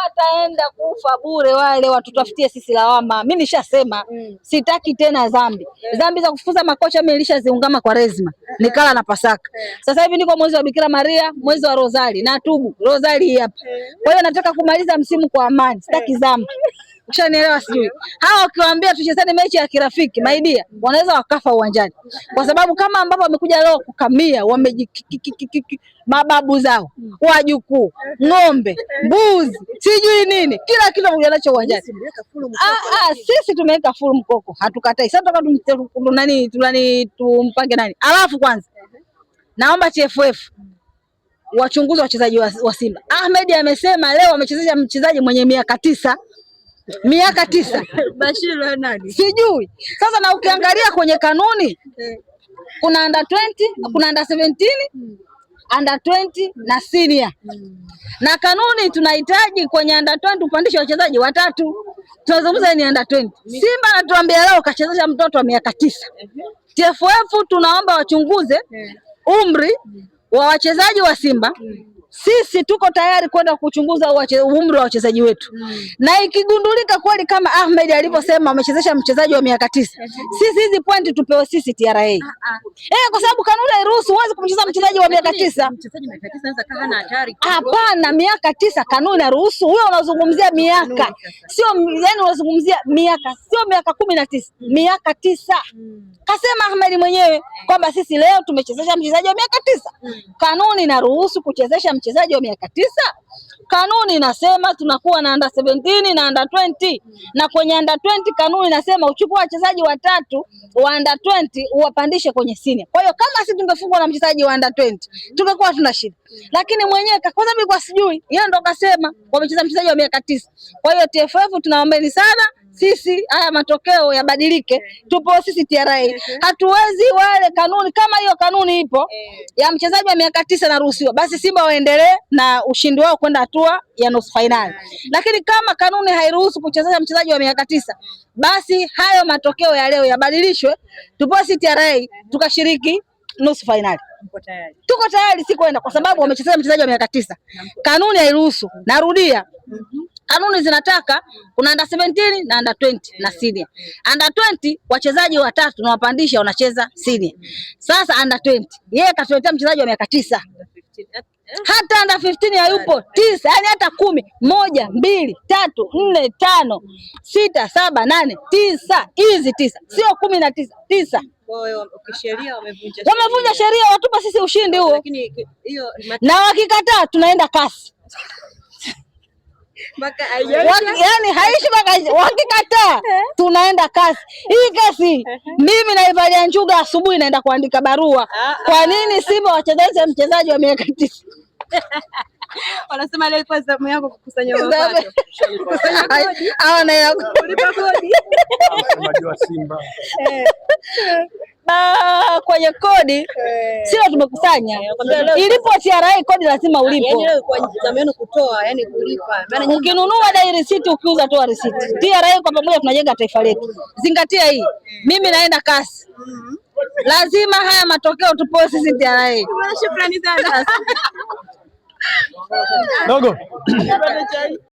wataenda kufa bure wale, watutafutie sisi lawama. Mimi nishasema sitaki tena dhambi za kufukuza makocha. Mimi nilishaziungama kwa rezima, nikala na Pasaka. Sasa hivi niko mwezi wa Bikira Maria, mwezi wa Rozari, na tubu Rozari hapa. Kwa hiyo nataka kumaliza msimu kwa amani, sitaki dhambi. Ushanielewa? Sijui hao ukiwaambia tuchezane mechi ya kirafiki maidia, wanaweza wakafa uwanjani, kwa sababu kama ambapo wamekuja leo kukamia, mababu zao, wajukuu, ng'ombe, mbuzi, sijui nini, kila kitu wamekuja nacho uwanjani. Sisi tumeweka full mkoko, hatukatai. Sasa tumpange nani? Alafu kwanza naomba TFF wachunguzi wachezaji wa Simba. Ahmed amesema leo wamechezesha mchezaji mwenye miaka 9. Bashir nani? Sijui. Sasa na ukiangalia kwenye kanuni kuna under 20, kuna under 17, under 20 na senior. Na kanuni tunahitaji kwenye under 20 upandishe wachezaji 3. Tunazungumza ni under 20. Simba anatuambia leo kachezesha mtoto wa miaka 9. TFF tunaomba wachunguze umri wa wachezaji wa Simba. Sisi tuko tayari kwenda kuchunguza umri wa wachezaji wetu. Na ikigundulika kweli kama Ahmed alivyosema amechezesha mchezaji wa miaka 9, sisi hizi pointi tupewe sisi TRA. Kwa sababu kanuni hairuhusu uweze kumcheza mchezaji wa miaka 9. Mchezaji miaka 9 anaweza kaa hana hatari. Hapana, miaka 9 kanuni inaruhusu. Wewe unazungumzia miaka. Sio yani unazungumzia miaka, sio miaka 19, miaka 9. Kasema Ahmed mwenyewe kwamba sisi leo tumechezesha mchezaji wa miaka 9. Kanuni inaruhusu kuchezesha mchezaji wa miaka 9. Kanuni inasema tunakuwa na under 17 na under 20. Na kwenye under 20 kanuni inasema uchukue wachezaji 3 wa under 20 uwapandishe kwenye senior. Kwa hiyo kama sisi tungefungwa na mchezaji wa under 20 tungekuwa tuna shida. Lakini mwenyewe kwanza mimi kwa sijui, yeye ndo kasema wamecheza mchezaji wa miaka 9. Kwa hiyo TFF tunaombeni sana sisi haya matokeo yabadilike, tupo sisi TRA. Hatuwezi wale kanuni kama hiyo kanuni ipo ya mchezaji wa miaka 9 naruhusiwa, basi Simba waendelee na ushindi wao kwenda hatua ya nusu finali. Lakini kama kanuni hairuhusu kuchezesha mchezaji wa miaka 9, basi hayo matokeo ya leo yabadilishwe, tupo sisi TRA tukashiriki nusu finali. Tuko tayari si kwenda, kwa sababu wamechezesha mchezaji wa miaka 9. Kanuni hairuhusu. Narudia. Kanuni zinataka kuna under 17 na under 20 na senior. Under 20 wachezaji 3 na wapandisha wanacheza senior. Sasa under 20 yeye katuletea mchezaji wa miaka 9. Hata under 15 hayupo 9, yani hata 10, 1, 2, 3, 4, 5, 6, 7, 8, 9, hizi 9. Sio 19, 9. Kisheria wamevunja sheria, watupa sisi ushindi huo. Lakini hiyo na wakikataa tunaenda kasi. Yani haishi mpaka wakikataa tunaenda kasi. Hii kesi mimi naivalia njuga asubuhi naenda kuandika barua. Kwa nini Simba wachezeshe mchezaji wa miaka 9? Wanasema leo kwa zamu yako kukusanya mapato. Kukusanya kodi. Hawa na kulipa kodi. Unajua Simba. Kwenye kodi sio tumekusanya. Ilipo TRA kodi lazima ulipo. Yaani leo kwa zamu yenu kutoa, yani kulipa. Maana ukinunua dai receipt, ukiuza toa receipt. TRA kwa pamoja tunajenga taifa letu. Zingatia hii. Mimi naenda kasi. Lazima haya matokeo tupoe sisi TRA. Shukrani sana. Dogo.